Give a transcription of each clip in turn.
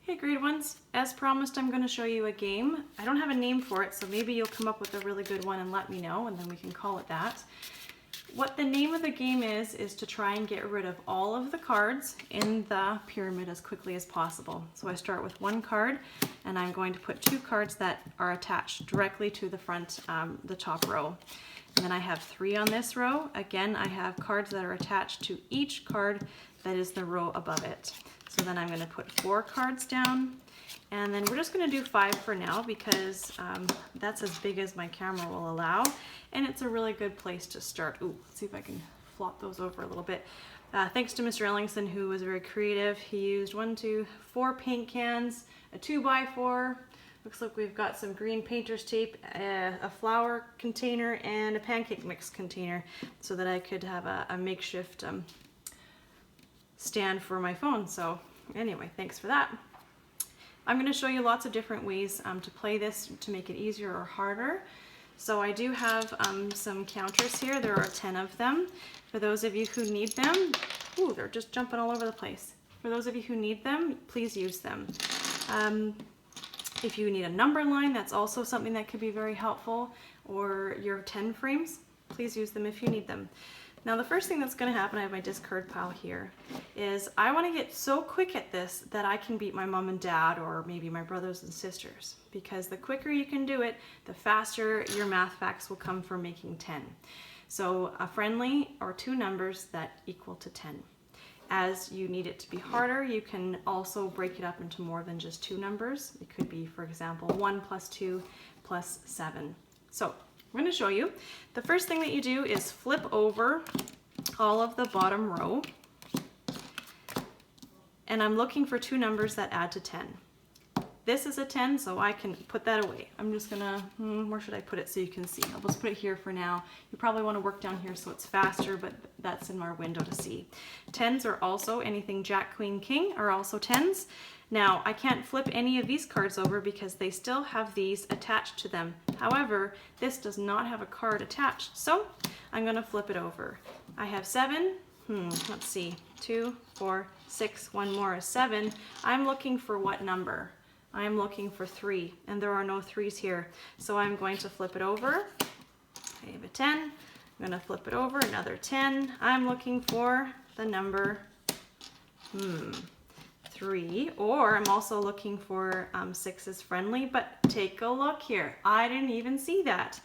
Hey grade ones, as promised I'm going to show you a game. I don't have a name for it, so maybe you'll come up with a really good one and let me know, and then we can call it that. What the name of the game is to try and get rid of all of the cards in the pyramid as quickly as possible. So I start with one card, and I'm going to put two cards that are attached directly to the front, the top row. And then I have three on this row. Again, I have cards that are attached to each card that is the row above it. So then I'm going to put 4 cards down, and then we're just going to do 5 for now because that's as big as my camera will allow, and it's a really good place to start. Ooh, let's see if I can flop those over a little bit. Thanks to Mr. Ellingson, who was very creative. He used 4 paint cans, a 2x4. Looks like we've got some green painter's tape, a flour container, and a pancake mix container so that I could have a makeshift stand for my phone. So anyway, thanks for that. I'm going to show you lots of different ways to play this to make it easier or harder. So I do have some counters here. There are 10 of them. For those of you who need them, ooh, they're just jumping all over the place. For those of you who need them, please use them. If you need a number line, that's also something that could be very helpful, or your 10 frames, please use them if you need them. Now the first thing that's going to happen, I have my discard pile here, is I want to get so quick at this that I can beat my mom and dad or maybe my brothers and sisters, because the quicker you can do it, the faster your math facts will come for making 10. So a friendly or 2 numbers that equal to 10. As you need it to be harder, you can also break it up into more than just 2 numbers. It could be, for example, 1 plus 2 plus 7. So I'm going to show you. The first thing that you do is flip over all of the bottom row, and I'm looking for 2 numbers that add to 10. This is a 10, so I can put that away. I'm just gonna, where should I put it so you can see? I'll just put it here for now. You probably want to work down here so it's faster, but that's in our window to see. 10s are also anything Jack, Queen, King are also 10s. Now, I can't flip any of these cards over because they still have these attached to them. However, this does not have a card attached, so I'm going to flip it over. I have 7. Let's see. 2, 4, 6, one more is 7. I'm looking for what number? I'm looking for 3, and there are no 3s here. So I'm going to flip it over. I have a 10. I'm going to flip it over, another 10. I'm looking for the number 3, or I'm also looking for 6 is friendly, but take a look here. I didn't even see that.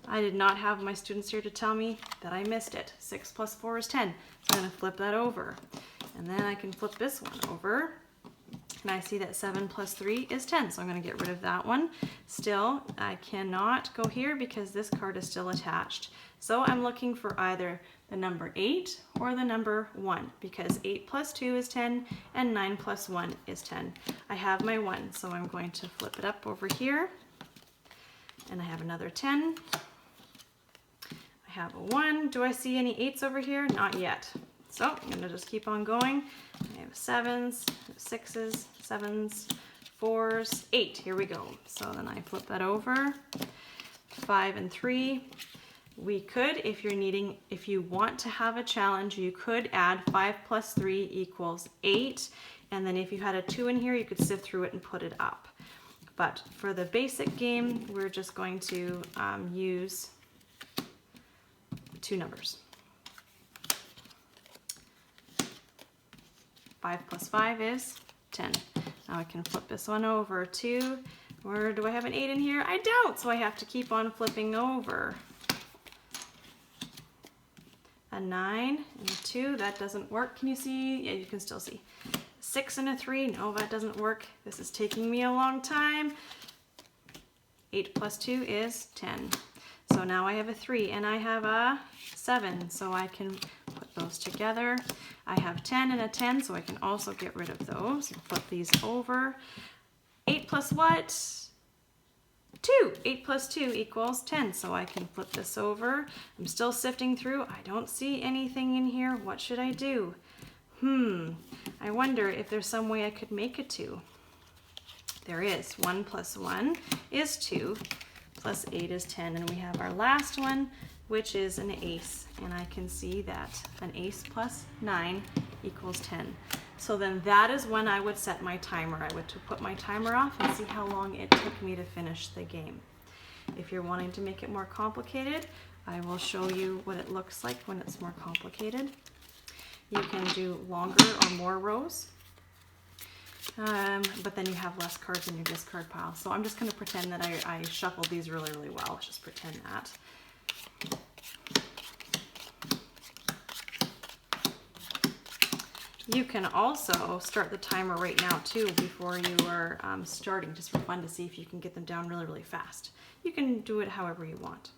I did not have my students here to tell me that I missed it. 6 plus 4 is 10. So I'm going to flip that over. And then I can flip this one over. And I see that 7 plus 3 is 10. So I'm going to get rid of that one. Still, I cannot go here because this card is still attached. So I'm looking for either the number 8 or the number 1, because 8 plus 2 is 10 and 9 plus 1 is 10. I have my 1, so I'm going to flip it up over here. And I have another 10. I have a 1. Do I see any 8s over here? Not yet. So I'm going to just keep on going. I have 7s, 6s, 7s, 4s, 8. Here we go. So then I flip that over. 5 and 3. We could, if you want to have a challenge, you could add 5 plus 3 equals 8. And then if you had a 2 in here, you could sift through it and put it up. But for the basic game, we're just going to use 2 numbers. 5 plus 5 is 10. Now I can flip this one over. 2. Or do I have an 8 in here? I don't, so I have to keep on flipping over. A 9 and a 2, that doesn't work. Can you see? Yeah, you can still see. 6 and a 3, no, that doesn't work. This is taking me a long time. 8 plus 2 is 10. So now I have a 3 and I have a 7, so I can put those together. I have 10 and a 10, so I can also get rid of those and flip these over. 8 plus what? 2. 8 plus 2 equals 10, so I can flip this over. I'm still sifting through. I don't see anything in here. What should I do? I wonder if there's some way I could make a 2. There is. 1 plus 1 is 2, plus 8 is 10, and we have our last one, which is an ace, and I can see that an ace plus 9 equals 10. So then that is when I would set my timer. I would put my timer off and see how long it took me to finish the game. If you're wanting to make it more complicated, I will show you what it looks like when it's more complicated. You can do longer or more rows, but then you have less cards in your discard pile. So I'm just going to pretend that I shuffled these really, really well. Let's just pretend that. You can also start the timer right now too before you are starting, just for fun to see if you can get them down really, really fast. You can do it however you want.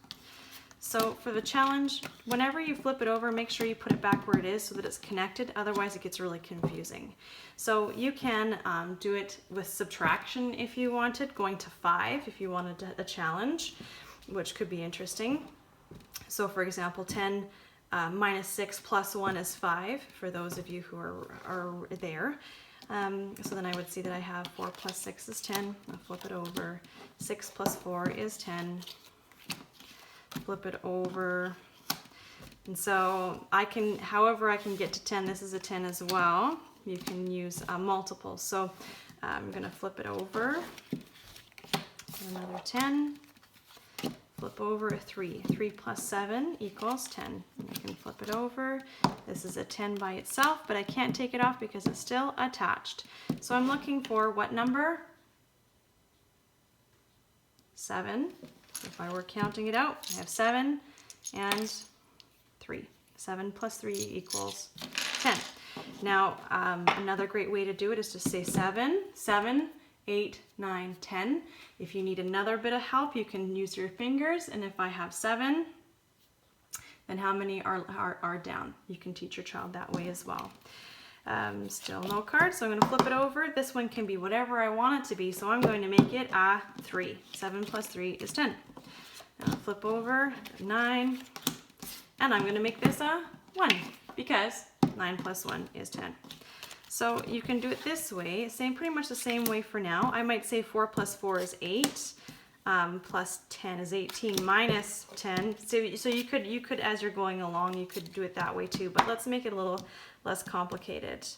So for the challenge, whenever you flip it over, make sure you put it back where it is so that it's connected. Otherwise it gets really confusing. So you can do it with subtraction if you wanted, going to 5 if you wanted a challenge, which could be interesting. So for example, 10 minus 6 plus 1 is 5 for those of you who are there. So then I would see that I have 4 plus 6 is 10. I'll flip it over. 6 plus 4 is 10. Flip it over. And so I can, however I can get to 10, this is a 10 as well. You can use multiples. So I'm going to flip it over. Another 10. Flip over a 3. 3 plus 7 equals 10. I can flip it over. This is a 10 by itself, but I can't take it off because it's still attached. So I'm looking for what number? 7. If I were counting it out, I have 7 and 3. 7 plus 3 equals 10. Now, another great way to do it is to say 7, 7, 8, 9, 10. If you need another bit of help, you can use your fingers. And if I have 7, then how many are down? You can teach your child that way as well. Still no card, so I'm going to flip it over. This one can be whatever I want it to be, so I'm going to make it a 3. 7 plus 3 is 10. Now flip over, 9, and I'm going to make this a 1 because 9 plus 1 is 10. So you can do it this way, pretty much the same way for now. I might say 4 plus 4 is 8, plus 10 is 18, minus 10. So you could, as you're going along, you could do it that way too, but let's make it a little less complicated.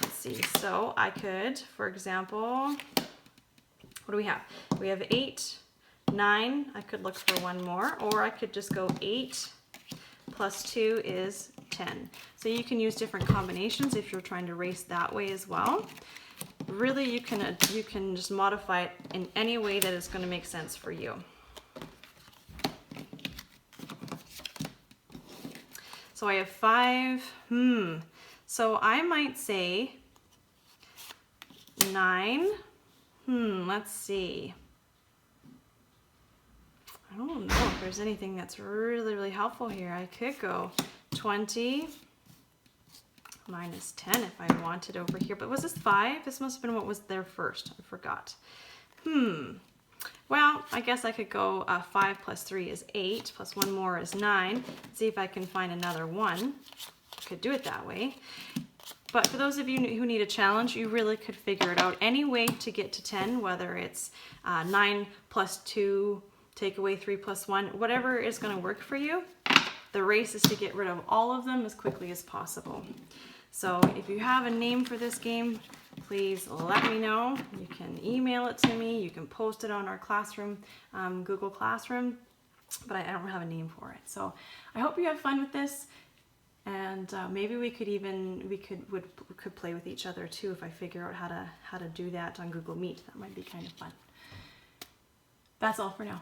Let's see, so I could, for example, what do we have? We have 8, 9, I could look for one more, or I could just go 8 plus 2 is 10. So you can use different combinations if you're trying to race that way as well. Really, you can just modify it in any way that is going to make sense for you. So I have 5. So I might say 9. Let's see. I don't know if there's anything that's really, really helpful here. I could go 20 minus 10 if I wanted over here. But was this 5? This must have been what was there first. I forgot. Well, I guess I could go 5 plus 3 is 8, plus 1 more is 9. See if I can find another 1. Could do it that way. But for those of you who need a challenge, you really could figure it out. Any way to get to 10, whether it's 9 plus 2, take away 3 plus 1, whatever is going to work for you. The race is to get rid of all of them as quickly as possible. So if you have a name for this game, please let me know. You can email it to me. You can post it on our classroom, Google Classroom, but I don't have a name for it. So I hope you have fun with this. And maybe we could play with each other too if I figure out how to do that on Google Meet. That might be kind of fun. That's all for now.